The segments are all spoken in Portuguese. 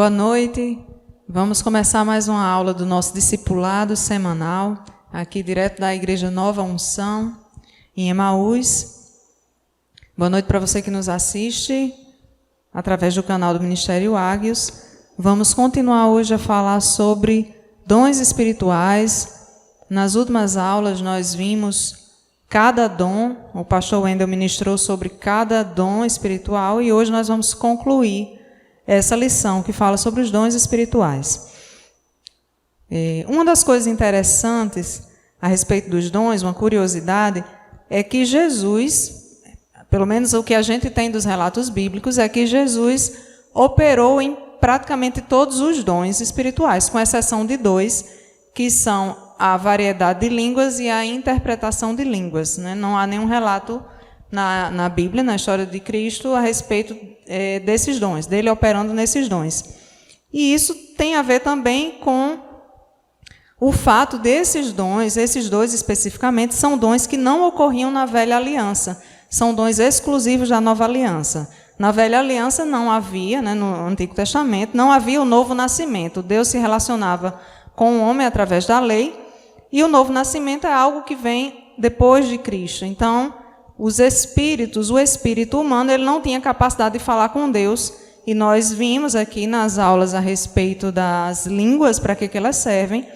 Boa noite. Vamos começar mais uma aula do nosso discipulado semanal, aqui direto da Igreja Nova Unção, em Emaús. Boa noite para você que nos assiste através do canal do Ministério Águios. Vamos continuar hoje a falar sobre dons espirituais. Nas últimas aulas nós vimos cada dom, o pastor Wendel ministrou sobre cada dom espiritual e hoje nós vamos concluir essa lição que fala sobre os dons espirituais. Uma das coisas interessantes a respeito dos dons, uma curiosidade, é que Jesus, pelo menos o que a gente tem dos relatos bíblicos, é que Jesus operou em praticamente todos os dons espirituais, com exceção de dois, que são a variedade de línguas e a interpretação de línguas, né? Não há nenhum relato na Bíblia, na história de Cristo, a respeito desses dons, dele operando nesses dons. E isso tem a ver também com o fato desses dons, esses dois especificamente, são dons que não ocorriam na Velha Aliança, são dons exclusivos da Nova Aliança. Na Velha Aliança não havia, né, no Antigo Testamento, não havia o novo nascimento. Deus se relacionava com o homem através da lei, e o novo nascimento é algo que vem depois de Cristo. Então, os espíritos, o espírito humano, ele não tinha capacidade de falar com Deus, e nós vimos aqui nas aulas a respeito das línguas, para que elas servem,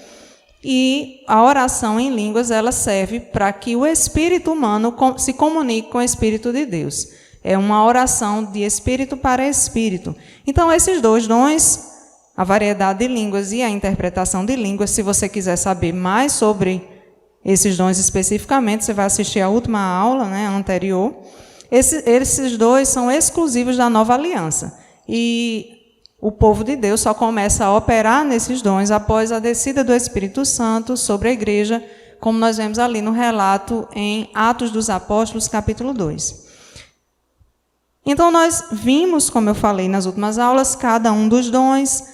e a oração em línguas, ela serve para que o espírito humano se comunique com o Espírito de Deus. É uma oração de espírito para espírito. Então, esses dois dons, a variedade de línguas e a interpretação de línguas, se você quiser saber mais sobre esses dons especificamente, você vai assistir a última aula, né, anterior. Esses dois são exclusivos da Nova Aliança. E o povo de Deus só começa a operar nesses dons após a descida do Espírito Santo sobre a igreja, como nós vemos ali no relato em Atos dos Apóstolos, capítulo 2. Então, nós vimos, como eu falei nas últimas aulas, cada um dos dons.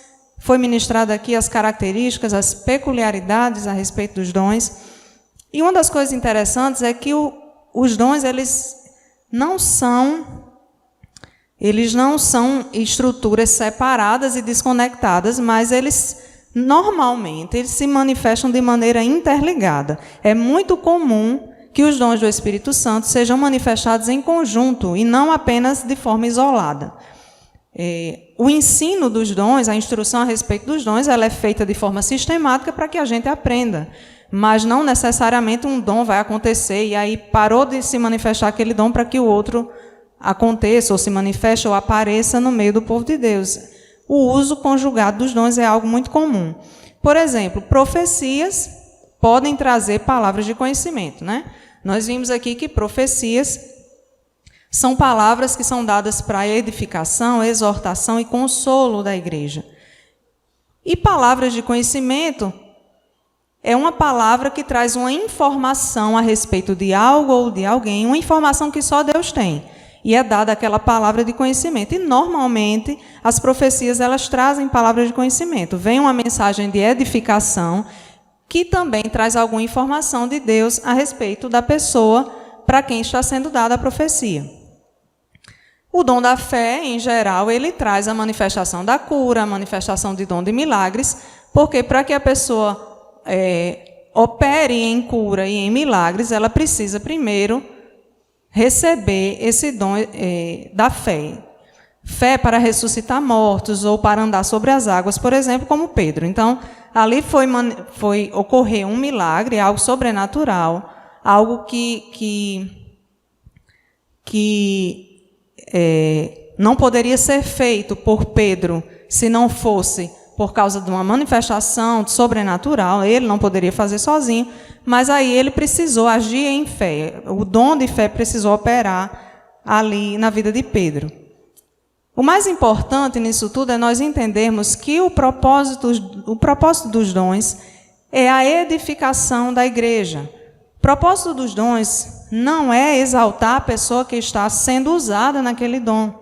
Foi ministrado aqui as características, as peculiaridades a respeito dos dons. E uma das coisas interessantes é que os dons, eles não são estruturas separadas e desconectadas, mas normalmente eles se manifestam de maneira interligada. É muito comum que os dons do Espírito Santo sejam manifestados em conjunto e não apenas de forma isolada. O ensino dos dons, a instrução a respeito dos dons, ela é feita de forma sistemática para que a gente aprenda. Mas não necessariamente um dom vai acontecer e aí parou de se manifestar aquele dom para que o outro aconteça, ou se manifeste, ou apareça no meio do povo de Deus. O uso conjugado dos dons é algo muito comum. Por exemplo, profecias podem trazer palavras de conhecimento, né? Nós vimos aqui que profecias são palavras que são dadas para edificação, exortação e consolo da igreja. E palavras de conhecimento é uma palavra que traz uma informação a respeito de algo ou de alguém, uma informação que só Deus tem. E é dada aquela palavra de conhecimento. E, normalmente, as profecias, elas trazem palavras de conhecimento. Vem uma mensagem de edificação que também traz alguma informação de Deus a respeito da pessoa para quem está sendo dada a profecia. O dom da fé, em geral, ele traz a manifestação da cura, a manifestação de dom de milagres, porque para que a pessoa opere em cura e em milagres, ela precisa primeiro receber esse dom da fé. Fé para ressuscitar mortos ou para andar sobre as águas, por exemplo, como Pedro. Então, ali foi ocorrer um milagre, algo sobrenatural, algo que não poderia ser feito por Pedro se não fosse por causa de uma manifestação sobrenatural. Ele não poderia fazer sozinho, mas aí ele precisou agir em fé. O dom de fé precisou operar ali na vida de Pedro. O mais importante nisso tudo é nós entendermos que o propósito dos dons é a edificação da igreja. O propósito dos dons não é exaltar a pessoa que está sendo usada naquele dom.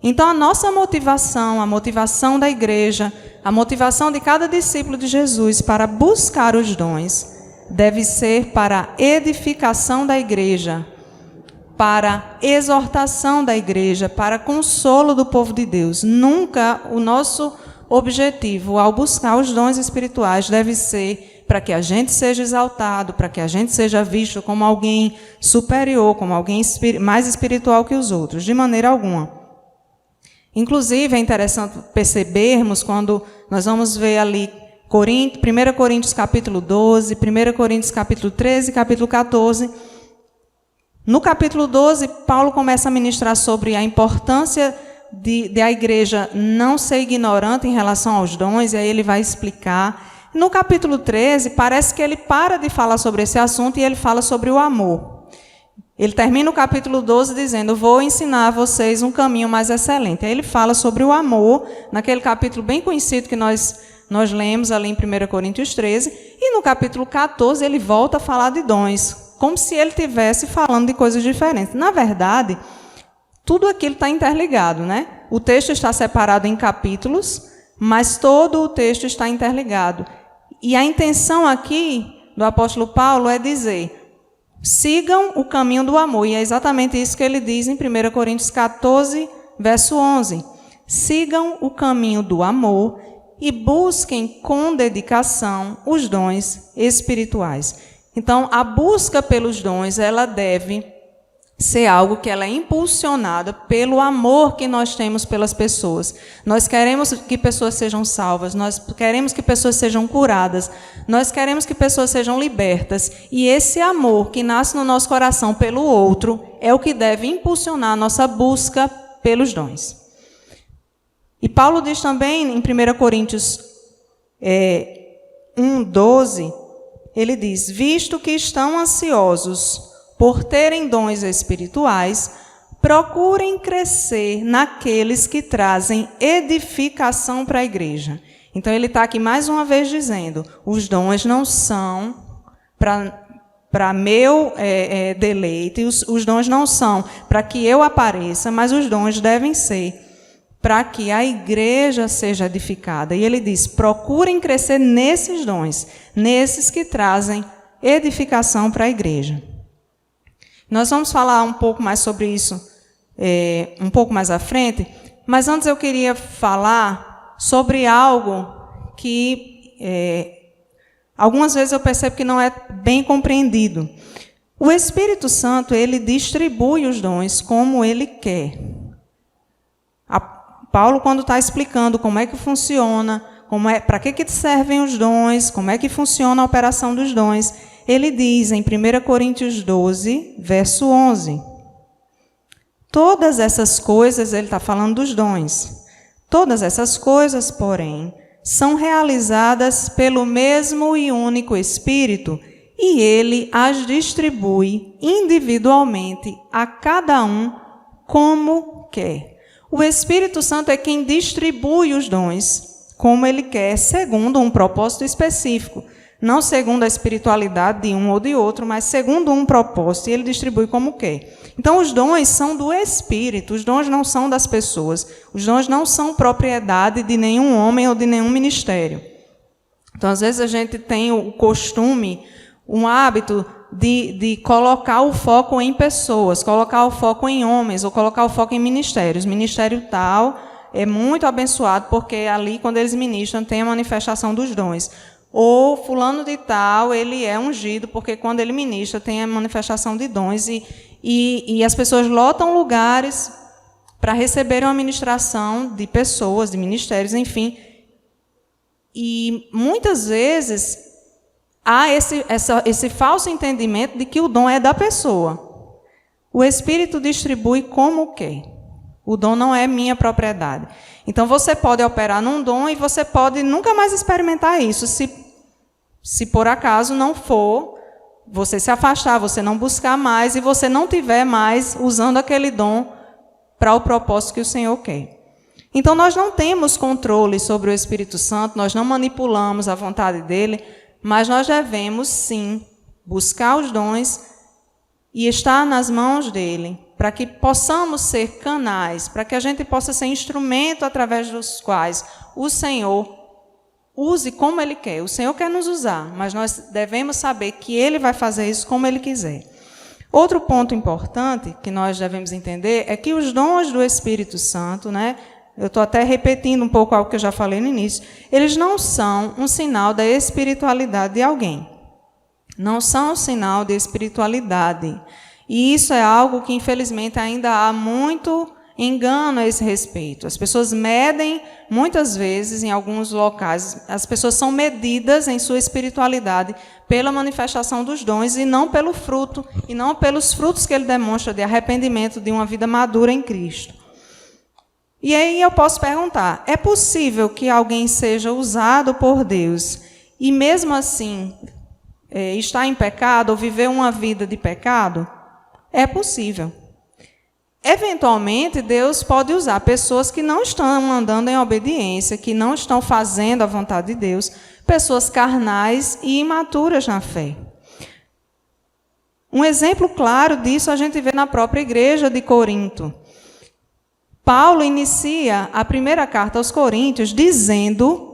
Então, a nossa motivação, a motivação da igreja, a motivação de cada discípulo de Jesus para buscar os dons deve ser para a edificação da igreja, para exortação da igreja, para consolo do povo de Deus. Nunca o nosso objetivo ao buscar os dons espirituais deve ser para que a gente seja exaltado, para que a gente seja visto como alguém superior, como alguém mais espiritual que os outros, de maneira alguma. Inclusive, é interessante percebermos quando nós vamos ver ali 1 Coríntios capítulo 12, 1 Coríntios capítulo 13, capítulo 14. No capítulo 12, Paulo começa a ministrar sobre a importância de a igreja não ser ignorante em relação aos dons, e aí ele vai explicar. No capítulo 13, parece que ele para de falar sobre esse assunto e ele fala sobre o amor. Ele termina o capítulo 12 dizendo: vou ensinar a vocês um caminho mais excelente. Aí ele fala sobre o amor, naquele capítulo bem conhecido que nós lemos ali em 1 Coríntios 13, e no capítulo 14 ele volta a falar de dons, como se ele estivesse falando de coisas diferentes. Na verdade, tudo aquilo está interligado, né? O texto está separado em capítulos, mas todo o texto está interligado. E a intenção aqui do apóstolo Paulo é dizer: sigam o caminho do amor. E é exatamente isso que ele diz em 1 Coríntios 14, verso 11. Sigam o caminho do amor e busquem com dedicação os dons espirituais. Então, a busca pelos dons, ela deve ser algo que ela é impulsionada pelo amor que nós temos pelas pessoas. Nós queremos que pessoas sejam salvas, nós queremos que pessoas sejam curadas, nós queremos que pessoas sejam libertas. E esse amor que nasce no nosso coração pelo outro é o que deve impulsionar a nossa busca pelos dons. E Paulo diz também em 1 Coríntios 1:12, ele diz: visto que estão ansiosos por terem dons espirituais, procurem crescer naqueles que trazem edificação para a igreja. Então, ele está aqui mais uma vez dizendo: os dons não são para meu deleite, os dons não são para que eu apareça, mas os dons devem ser para que a igreja seja edificada. E ele diz: procurem crescer nesses dons, nesses que trazem edificação para a igreja. Nós vamos falar um pouco mais sobre isso um pouco mais à frente, mas antes eu queria falar sobre algo que algumas vezes eu percebo que não é bem compreendido. O Espírito Santo, ele distribui os dons como ele quer. Paulo, quando está explicando como é que funciona, para que servem os dons, como é que funciona a operação dos dons, ele diz em 1 Coríntios 12, verso 11, todas essas coisas, ele está falando dos dons, todas essas coisas, porém, são realizadas pelo mesmo e único Espírito, e ele as distribui individualmente a cada um como quer. O Espírito Santo é quem distribui os dons como ele quer, segundo um propósito específico. Não segundo a espiritualidade de um ou de outro, mas segundo um propósito, e ele distribui como quer. Então, os dons são do Espírito, os dons não são das pessoas. Os dons não são propriedade de nenhum homem ou de nenhum ministério. Então, às vezes, a gente tem o costume, um hábito de colocar o foco em pessoas, colocar o foco em homens, ou colocar o foco em ministérios. Ministério tal é muito abençoado, porque ali, quando eles ministram, tem a manifestação dos dons. Ou fulano de tal, ele é ungido, porque quando ele ministra, tem a manifestação de dons. E as pessoas lotam lugares para receberem uma ministração de pessoas, de ministérios, enfim. E muitas vezes há esse falso entendimento de que o dom é da pessoa. O Espírito distribui como quer. O dom não é minha propriedade. Então, você pode operar num dom e você pode nunca mais experimentar isso, se por acaso não for, você se afastar, você não buscar mais e você não tiver mais usando aquele dom para o propósito que o Senhor quer. Então, nós não temos controle sobre o Espírito Santo, nós não manipulamos a vontade dele, mas nós devemos, sim, buscar os dons e estar nas mãos dele, para que possamos ser canais, para que a gente possa ser instrumento através dos quais o Senhor use como ele quer. O Senhor quer nos usar, mas nós devemos saber que ele vai fazer isso como ele quiser. Outro ponto importante que nós devemos entender é que os dons do Espírito Santo, né, eu estou até repetindo um pouco algo que eu já falei no início, eles não são um sinal da espiritualidade de alguém. Não são um sinal de espiritualidade. E isso é algo que, infelizmente, ainda há muito engano a esse respeito. As pessoas medem, muitas vezes, em alguns locais, as pessoas são medidas em sua espiritualidade pela manifestação dos dons e não pelo fruto, e não pelos frutos que ele demonstra de arrependimento de uma vida madura em Cristo. E aí eu posso perguntar, é possível que alguém seja usado por Deus e mesmo assim estar em pecado ou viver uma vida de pecado? É possível. Eventualmente, Deus pode usar pessoas que não estão andando em obediência, que não estão fazendo a vontade de Deus, pessoas carnais e imaturas na fé. Um exemplo claro disso a gente vê na própria igreja de Corinto. Paulo inicia a primeira carta aos Coríntios dizendo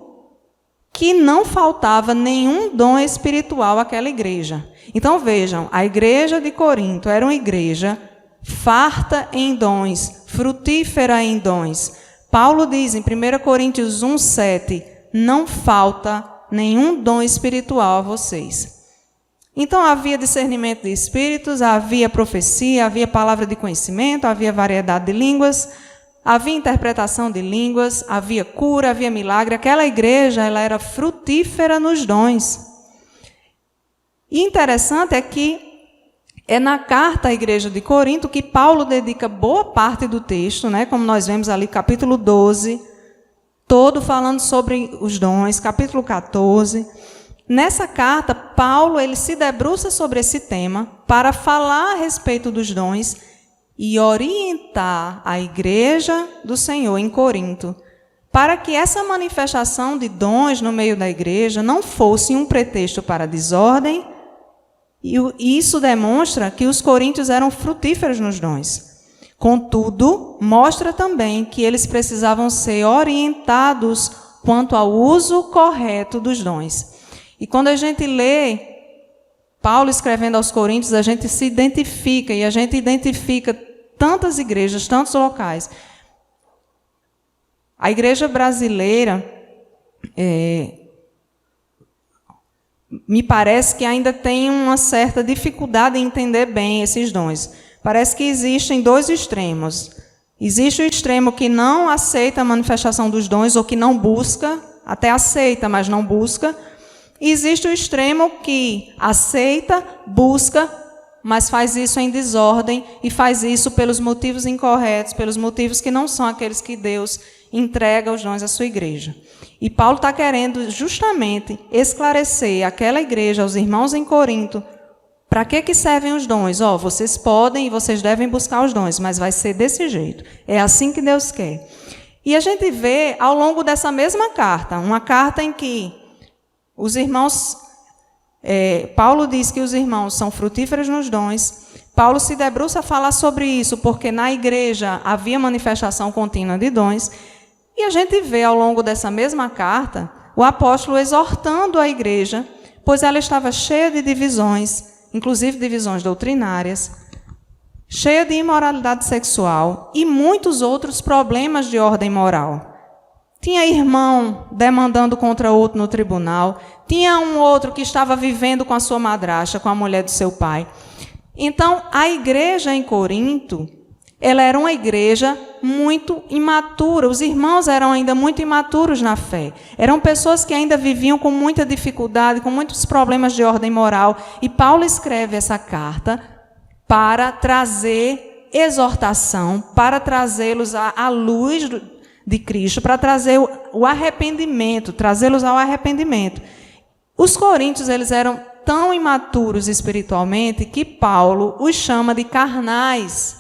que não faltava nenhum dom espiritual àquela igreja. Então vejam, a igreja de Corinto era uma igreja farta em dons, frutífera em dons. Paulo diz em 1 Coríntios 1:7, não falta nenhum dom espiritual a vocês. Então havia discernimento de espíritos, havia profecia, havia palavra de conhecimento, havia variedade de línguas, havia interpretação de línguas, havia cura, havia milagre. Aquela igreja ela era frutífera nos dons. E interessante é que é na carta à igreja de Corinto que Paulo dedica boa parte do texto, né, como nós vemos ali, capítulo 12, todo falando sobre os dons, capítulo 14. Nessa carta, Paulo ele se debruça sobre esse tema para falar a respeito dos dons e orientar a igreja do Senhor em Corinto, para que essa manifestação de dons no meio da igreja não fosse um pretexto para desordem. E isso demonstra que os coríntios eram frutíferos nos dons. Contudo, mostra também que eles precisavam ser orientados quanto ao uso correto dos dons. E quando a gente lê Paulo escrevendo aos Coríntios, a gente se identifica, e a gente identifica tantas igrejas, tantos locais. A igreja brasileira, me parece que ainda tem uma certa dificuldade em entender bem esses dons. Parece que existem dois extremos. Existe o extremo que não aceita a manifestação dos dons, ou que não busca, até aceita, mas não busca. E existe o extremo que aceita, busca, mas faz isso em desordem e faz isso pelos motivos incorretos, pelos motivos que não são aqueles que Deus entrega os dons à sua igreja. E Paulo está querendo justamente esclarecer àquela igreja, aos irmãos em Corinto, para que servem os dons? Vocês podem e vocês devem buscar os dons, mas vai ser desse jeito. É assim que Deus quer. E a gente vê ao longo dessa mesma carta, uma carta em que os irmãos, Paulo diz que os irmãos são frutíferos nos dons. Paulo se debruça a falar sobre isso, porque na igreja havia manifestação contínua de dons. E a gente vê ao longo dessa mesma carta o apóstolo exortando a igreja, pois ela estava cheia de divisões, inclusive divisões doutrinárias, cheia de imoralidade sexual e muitos outros problemas de ordem moral. Tinha irmão demandando contra outro no tribunal, tinha um outro que estava vivendo com a sua madrasta, com a mulher do seu pai. Então, a igreja em Corinto, ela era uma igreja muito imatura. Os irmãos eram ainda muito imaturos na fé. Eram pessoas que ainda viviam com muita dificuldade, com muitos problemas de ordem moral. E Paulo escreve essa carta para trazer exortação, para trazê-los à luz de Cristo, para trazer o arrependimento, trazê-los ao arrependimento. Os coríntios, eles eram tão imaturos espiritualmente que Paulo os chama de carnais.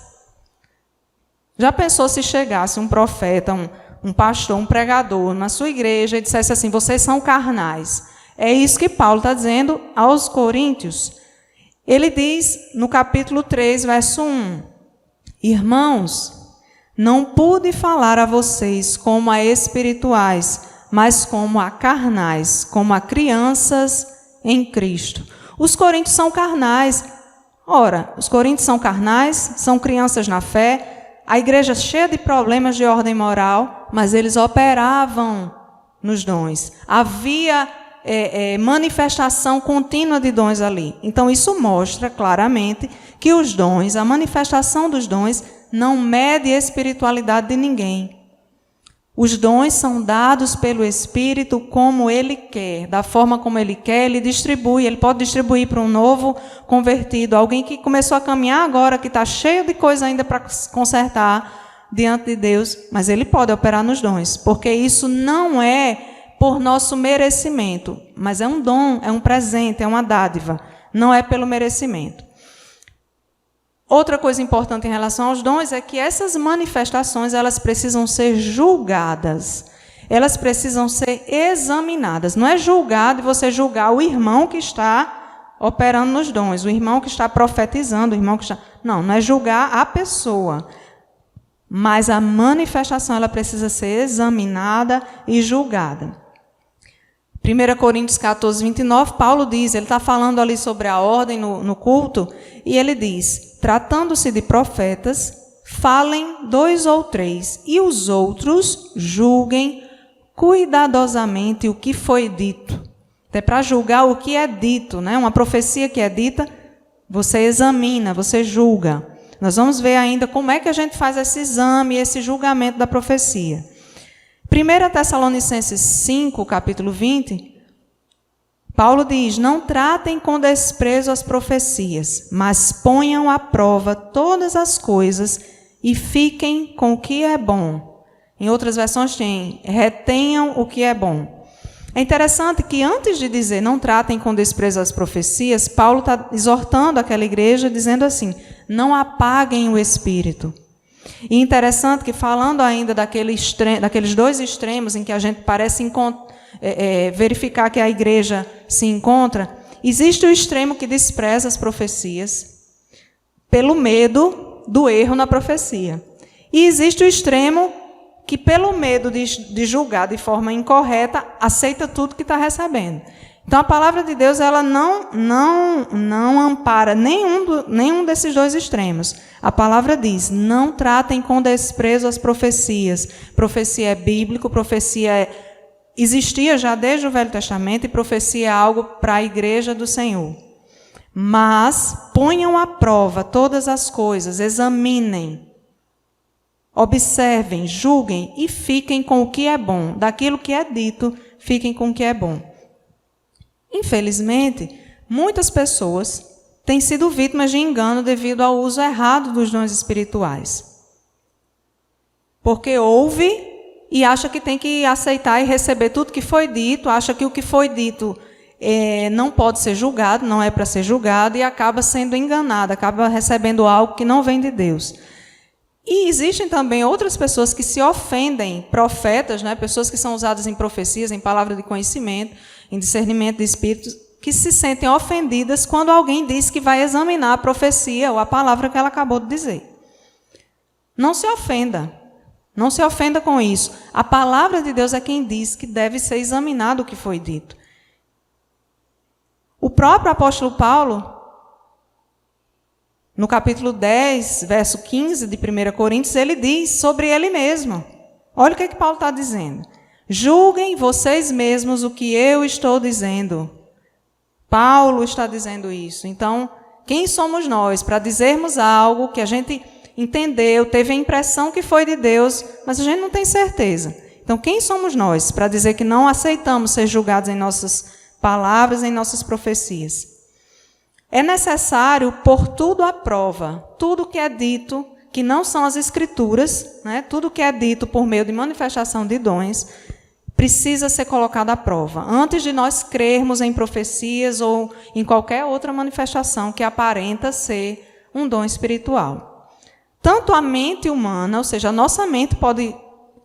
Já pensou se chegasse um profeta, um pastor, um pregador na sua igreja e dissesse assim, vocês são carnais? É isso que Paulo está dizendo aos coríntios. Ele diz no capítulo 3, verso 1, irmãos, não pude falar a vocês como a espirituais, mas como a carnais, como a crianças em Cristo. Os coríntios são carnais. Ora, os coríntios são carnais, são crianças na fé, a igreja cheia de problemas de ordem moral, mas eles operavam nos dons. Havia manifestação contínua de dons ali. Então, isso mostra claramente que os dons, a manifestação dos dons, não mede a espiritualidade de ninguém. Os dons são dados pelo Espírito como Ele quer, da forma como Ele quer, Ele distribui. Ele pode distribuir para um novo convertido, alguém que começou a caminhar agora, que está cheio de coisa ainda para consertar diante de Deus, mas Ele pode operar nos dons, porque isso não é por nosso merecimento, mas é um dom, é um presente, é uma dádiva, não é pelo merecimento. Outra coisa importante em relação aos dons é que essas manifestações, elas precisam ser julgadas. Elas precisam ser examinadas. Não é julgado e você julgar o irmão que está operando nos dons, o irmão que está profetizando, o irmão que está... Não é julgar a pessoa. Mas a manifestação, ela precisa ser examinada e julgada. 1 Coríntios 14, 29, Paulo diz, ele está falando ali sobre a ordem no culto, e ele diz, tratando-se de profetas, falem 2 ou 3, e os outros julguem cuidadosamente o que foi dito. Até para julgar o que é dito, né? Uma profecia que é dita, você examina, você julga. Nós vamos ver ainda como é que a gente faz esse exame, esse julgamento da profecia. 1 Tessalonicenses 5, capítulo 20, Paulo diz, não tratem com desprezo as profecias, mas ponham à prova todas as coisas e fiquem com o que é bom. Em outras versões tem, retenham o que é bom. É interessante que antes de dizer não tratem com desprezo as profecias, Paulo está exortando aquela igreja, dizendo assim, não apaguem o espírito. E interessante que, falando ainda daqueles 2 extremos em que a gente parece verificar que a igreja se encontra, existe o extremo que despreza as profecias pelo medo do erro na profecia. E existe o extremo que, pelo medo de julgar de forma incorreta, aceita tudo que está recebendo. Então, a palavra de Deus, ela não ampara nenhum desses 2 extremos. A palavra diz, não tratem com desprezo as profecias. Profecia é bíblico, profecia existia já desde o Velho Testamento, e profecia é algo para a igreja do Senhor. Mas ponham à prova todas as coisas, examinem, observem, julguem e fiquem com o que é bom. Daquilo que é dito, fiquem com o que é bom. Infelizmente, muitas pessoas têm sido vítimas de engano devido ao uso errado dos dons espirituais. Porque ouve e acha que tem que aceitar e receber tudo que foi dito, acha que o que foi dito não pode ser julgado, não é para ser julgado, e acaba sendo enganado, acaba recebendo algo que não vem de Deus. E existem também outras pessoas que se ofendem, profetas, né, pessoas que são usadas em profecias, em palavra de conhecimento, em discernimento de espíritos, que se sentem ofendidas quando alguém diz que vai examinar a profecia ou a palavra que ela acabou de dizer. Não se ofenda. Não se ofenda com isso. A palavra de Deus é quem diz que deve ser examinado o que foi dito. O próprio apóstolo Paulo, no capítulo 10, verso 15 de 1 Coríntios, ele diz sobre ele mesmo. Olha o que Paulo está dizendo. Julguem vocês mesmos o que eu estou dizendo. Paulo está dizendo isso. Então, quem somos nós para dizermos algo que a gente entendeu, teve a impressão que foi de Deus, mas a gente não tem certeza. Então, quem somos nós para dizer que não aceitamos ser julgados em nossas palavras, em nossas profecias? É necessário pôr tudo à prova, tudo que é dito, que não são as escrituras, né? Tudo que é dito por meio de manifestação de dons, precisa ser colocado à prova, antes de nós crermos em profecias ou em qualquer outra manifestação que aparenta ser um dom espiritual. Tanto a mente humana, ou seja, a nossa mente pode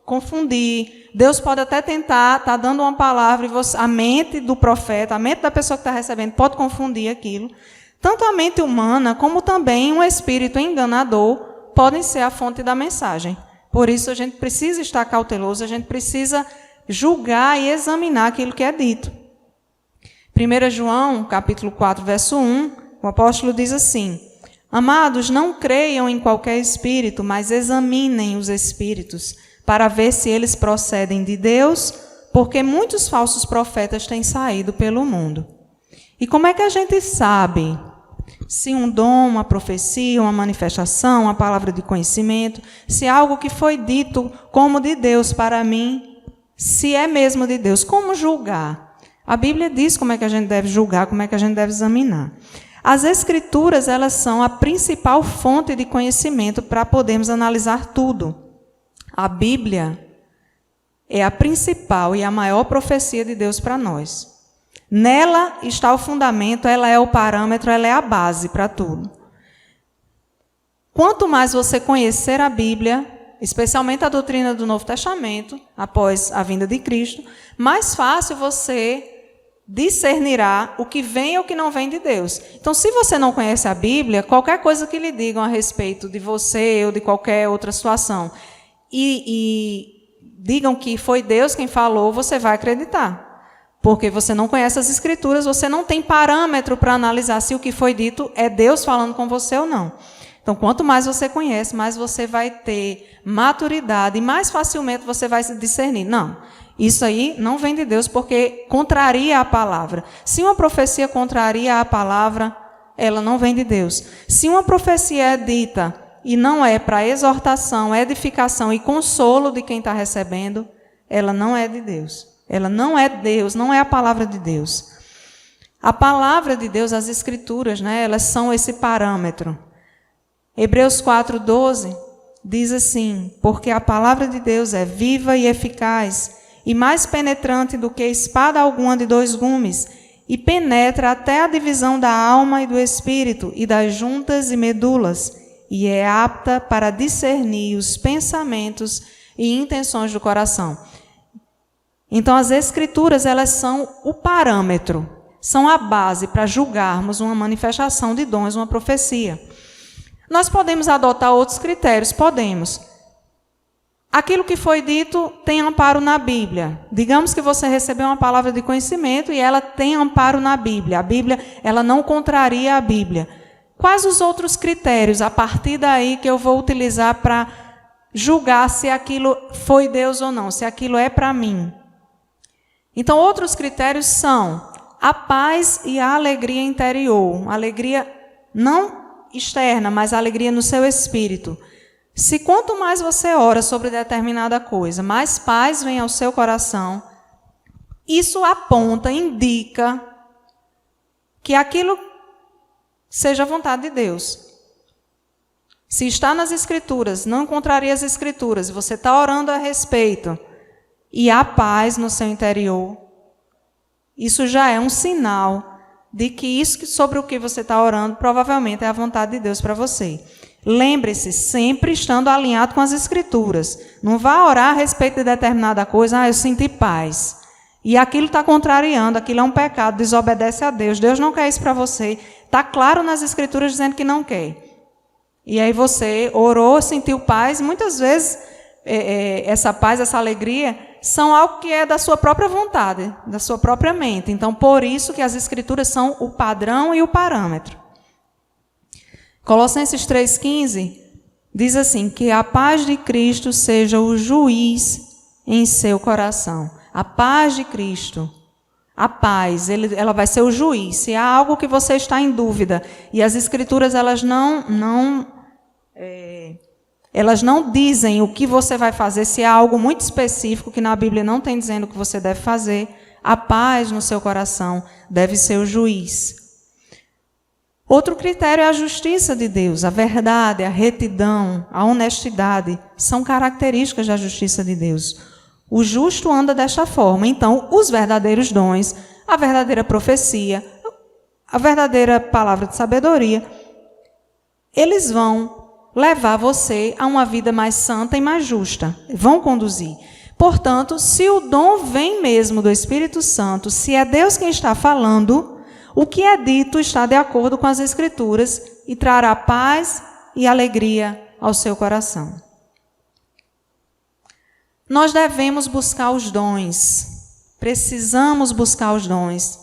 confundir, Deus pode até tentar, está dando uma palavra, e a mente do profeta, a mente da pessoa que está recebendo, pode confundir aquilo. Tanto a mente humana, como também um espírito enganador, podem ser a fonte da mensagem. Por isso, a gente precisa estar cauteloso, a gente precisa julgar e examinar aquilo que é dito. 1 João, capítulo 4, verso 1, o apóstolo diz assim, Amados, não creiam em qualquer espírito, mas examinem os espíritos, para ver se eles procedem de Deus, porque muitos falsos profetas têm saído pelo mundo. E como é que a gente sabe se um dom, uma profecia, uma manifestação, uma palavra de conhecimento, se é algo que foi dito como de Deus para mim, se é mesmo de Deus? Como julgar? A Bíblia diz como é que a gente deve julgar, como é que a gente deve examinar. As Escrituras, elas são a principal fonte de conhecimento para podermos analisar tudo. A Bíblia é a principal e a maior profecia de Deus para nós. Nela está o fundamento, ela é o parâmetro, ela é a base para tudo. Quanto mais você conhecer a Bíblia, especialmente a doutrina do Novo Testamento, após a vinda de Cristo, mais fácil você discernirá o que vem e o que não vem de Deus. Então, se você não conhece a Bíblia, qualquer coisa que lhe digam a respeito de você ou de qualquer outra situação, e digam que foi Deus quem falou, você vai acreditar. Porque você não conhece as Escrituras, você não tem parâmetro para analisar se o que foi dito é Deus falando com você ou não. Então, quanto mais você conhece, mais você vai ter maturidade e mais facilmente você vai se discernir. Não, isso aí não vem de Deus porque contraria a palavra. Se uma profecia contraria a palavra, ela não vem de Deus. Se uma profecia é dita e não é para exortação, edificação e consolo de quem está recebendo, ela não é de Deus. Ela não é Deus, não é a palavra de Deus. A palavra de Deus, as Escrituras, elas são esse parâmetro. Hebreus 4:12 diz assim: porque a palavra de Deus é viva e eficaz, e mais penetrante do que espada alguma de 2 gumes, e penetra até a divisão da alma e do espírito, e das juntas e medulas, e é apta para discernir os pensamentos e intenções do coração. Então, as Escrituras, elas são o parâmetro, são a base para julgarmos uma manifestação de dons, uma profecia. Nós podemos adotar outros critérios? Podemos. Aquilo que foi dito tem amparo na Bíblia. Digamos que você recebeu uma palavra de conhecimento e ela tem amparo na Bíblia. A Bíblia, ela não contraria a Bíblia. Quais os outros critérios, a partir daí, que eu vou utilizar para julgar se aquilo foi Deus ou não, se aquilo é para mim? Então, outros critérios são a paz e a alegria interior. Alegria não externa, mas a alegria no seu espírito. Se quanto mais você ora sobre determinada coisa, mais paz vem ao seu coração, isso aponta, indica que aquilo seja a vontade de Deus. Se está nas Escrituras, não encontraria as Escrituras, você está orando a respeito, e há paz no seu interior, isso já é um sinal de que isso sobre o que você está orando provavelmente é a vontade de Deus para você. Lembre-se, sempre estando alinhado com as Escrituras. Não vá orar a respeito de determinada coisa, eu senti paz. E aquilo está contrariando, aquilo é um pecado, desobedece a Deus. Deus não quer isso para você. Está claro nas Escrituras dizendo que não quer. E aí você orou, sentiu paz, muitas vezes essa paz, essa alegria, são algo que é da sua própria vontade, da sua própria mente. Então, por isso que as Escrituras são o padrão e o parâmetro. Colossenses 3,15 diz assim, que a paz de Cristo seja o juiz em seu coração. A paz de Cristo, a paz, ela vai ser o juiz. Se há algo que você está em dúvida, e as Escrituras elas não dizem o que você vai fazer, se há algo muito específico que na Bíblia não tem dizendo o que você deve fazer, a paz no seu coração deve ser o juiz. Outro critério é a justiça de Deus, a verdade, a retidão, a honestidade, são características da justiça de Deus. O justo anda desta forma. Então, os verdadeiros dons, a verdadeira profecia, a verdadeira palavra de sabedoria, eles vão levar você a uma vida mais santa e mais justa. Vão conduzir. Portanto, se o dom vem mesmo do Espírito Santo, se é Deus quem está falando, o que é dito está de acordo com as Escrituras e trará paz e alegria ao seu coração. Nós devemos buscar os dons. Precisamos buscar os dons.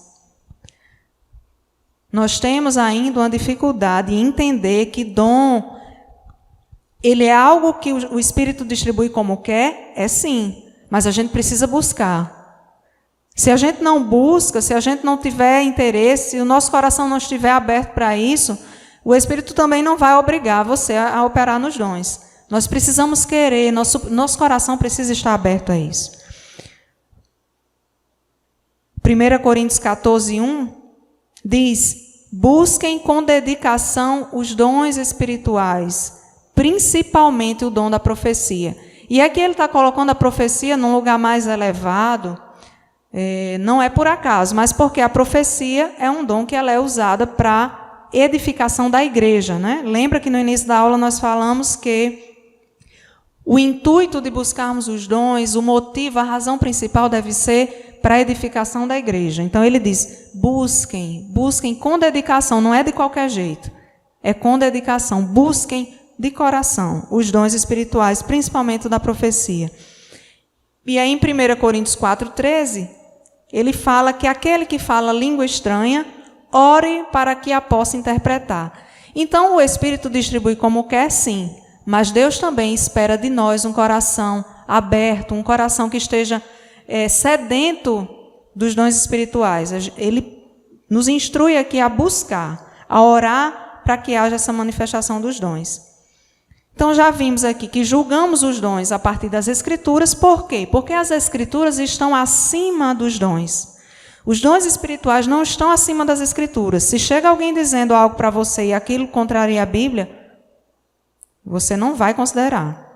Nós temos ainda uma dificuldade em entender que dom, ele é algo que o Espírito distribui como quer? É sim, mas a gente precisa buscar. Se a gente não busca, se a gente não tiver interesse, se o nosso coração não estiver aberto para isso, o Espírito também não vai obrigar você a operar nos dons. Nós precisamos querer, nosso coração precisa estar aberto a isso. 1 Coríntios 14:1 diz: busquem com dedicação os dons espirituais, principalmente o dom da profecia. E aqui ele está colocando a profecia num lugar mais elevado, não é por acaso, mas porque a profecia é um dom que ela é usada para edificação da igreja, né? Lembra que no início da aula nós falamos que o intuito de buscarmos os dons, o motivo, a razão principal deve ser para a edificação da igreja. Então ele diz, busquem com dedicação, não é de qualquer jeito, é com dedicação, busquem de coração os dons espirituais, principalmente da profecia. E aí em 1 Coríntios 4:13, ele fala que aquele que fala língua estranha, ore para que a possa interpretar. Então o Espírito distribui como quer, sim, mas Deus também espera de nós um coração aberto, um coração que esteja sedento dos dons espirituais. Ele nos instrui aqui a buscar, a orar para que haja essa manifestação dos dons. Então já vimos aqui que julgamos os dons a partir das Escrituras. Por quê? Porque as Escrituras estão acima dos dons. Os dons espirituais não estão acima das Escrituras. Se chega alguém dizendo algo para você e aquilo contraria a Bíblia, você não vai considerar.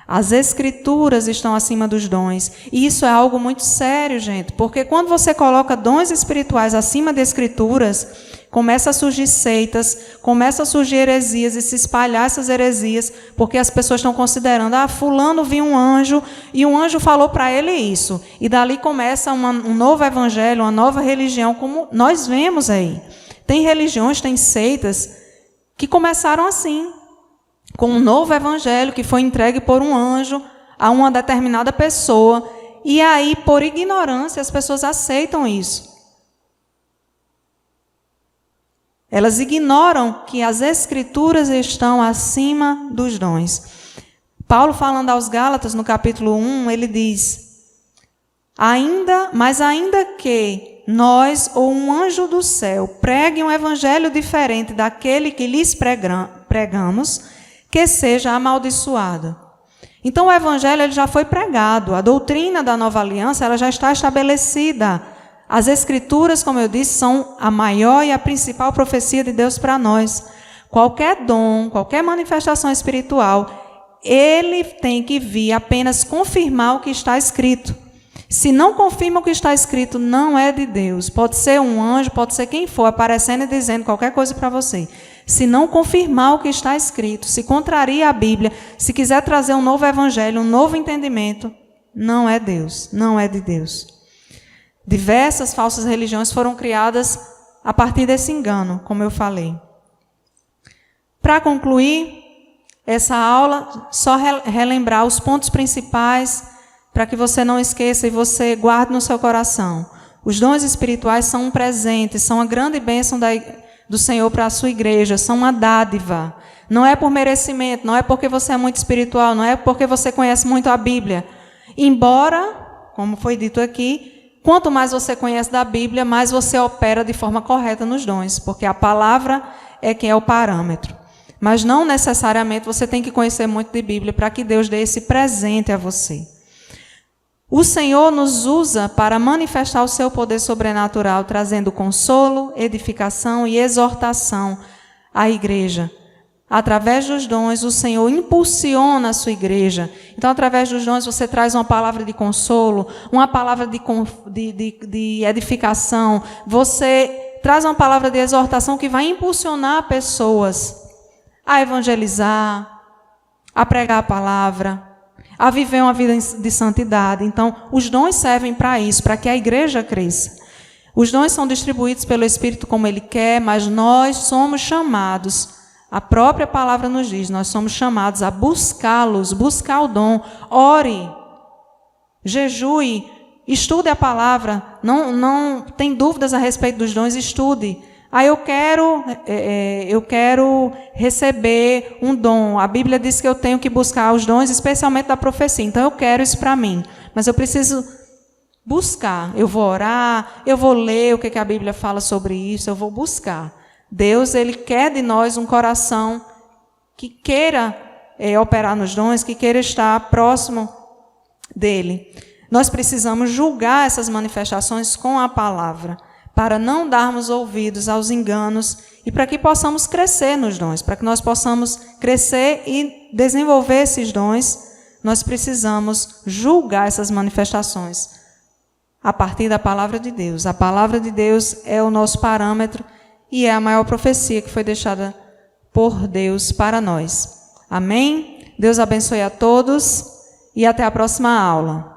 As Escrituras estão acima dos dons. E isso é algo muito sério, gente. Porque quando você coloca dons espirituais acima de Escrituras, começa a surgir seitas, começa a surgir heresias e se espalhar essas heresias, porque as pessoas estão considerando, fulano viu um anjo e um anjo falou para ele isso. E dali começa um novo evangelho, uma nova religião, como nós vemos aí. Tem religiões, tem seitas que começaram assim, com um novo evangelho que foi entregue por um anjo a uma determinada pessoa. E aí, por ignorância, as pessoas aceitam isso. Elas ignoram que as Escrituras estão acima dos dons. Paulo, falando aos Gálatas, no capítulo 1, ele diz: Mas ainda que nós ou um anjo do céu pregue um evangelho diferente daquele que lhes pregamos, que seja amaldiçoado. Então o evangelho ele já foi pregado, a doutrina da nova aliança ela já está estabelecida. As Escrituras, como eu disse, são a maior e a principal profecia de Deus para nós. Qualquer dom, qualquer manifestação espiritual, ele tem que vir apenas confirmar o que está escrito. Se não confirma o que está escrito, não é de Deus. Pode ser um anjo, pode ser quem for, aparecendo e dizendo qualquer coisa para você. Se não confirmar o que está escrito, se contraria a Bíblia, se quiser trazer um novo evangelho, um novo entendimento, não é Deus, não é de Deus. Diversas falsas religiões foram criadas a partir desse engano, como eu falei. Para concluir essa aula, só relembrar os pontos principais, para que você não esqueça e você guarde no seu coração. Os dons espirituais são um presente, são uma grande bênção do Senhor para a sua igreja, são uma dádiva. Não é por merecimento, não é porque você é muito espiritual, não é porque você conhece muito a Bíblia. Embora, como foi dito aqui, quanto mais você conhece da Bíblia, mais você opera de forma correta nos dons, porque a palavra é quem é o parâmetro. Mas não necessariamente você tem que conhecer muito de Bíblia para que Deus dê esse presente a você. O Senhor nos usa para manifestar o seu poder sobrenatural, trazendo consolo, edificação e exortação à igreja. Através dos dons, o Senhor impulsiona a sua igreja. Então, através dos dons, você traz uma palavra de consolo, uma palavra de edificação. Você traz uma palavra de exortação que vai impulsionar pessoas a evangelizar, a pregar a palavra, a viver uma vida de santidade. Então, os dons servem para isso, para que a igreja cresça. Os dons são distribuídos pelo Espírito como Ele quer, mas nós somos chamados, a própria palavra nos diz, nós somos chamados a buscá-los, buscar o dom. Ore, jejue, estude a palavra. Não tem dúvidas a respeito dos dons, estude eu quero receber um dom. A Bíblia diz que eu tenho que buscar os dons, especialmente da profecia. Então, eu quero isso para mim. Mas eu preciso buscar. Eu vou orar, eu vou ler o que a Bíblia fala sobre isso, eu vou buscar. Deus, Ele quer de nós um coração que queira operar nos dons, que queira estar próximo dEle. Nós precisamos julgar essas manifestações com a palavra, para não darmos ouvidos aos enganos e para que possamos crescer nos dons, para que nós possamos crescer e desenvolver esses dons, nós precisamos julgar essas manifestações a partir da palavra de Deus. A palavra de Deus é o nosso parâmetro e é a maior profecia que foi deixada por Deus para nós. Amém? Deus abençoe a todos e até a próxima aula.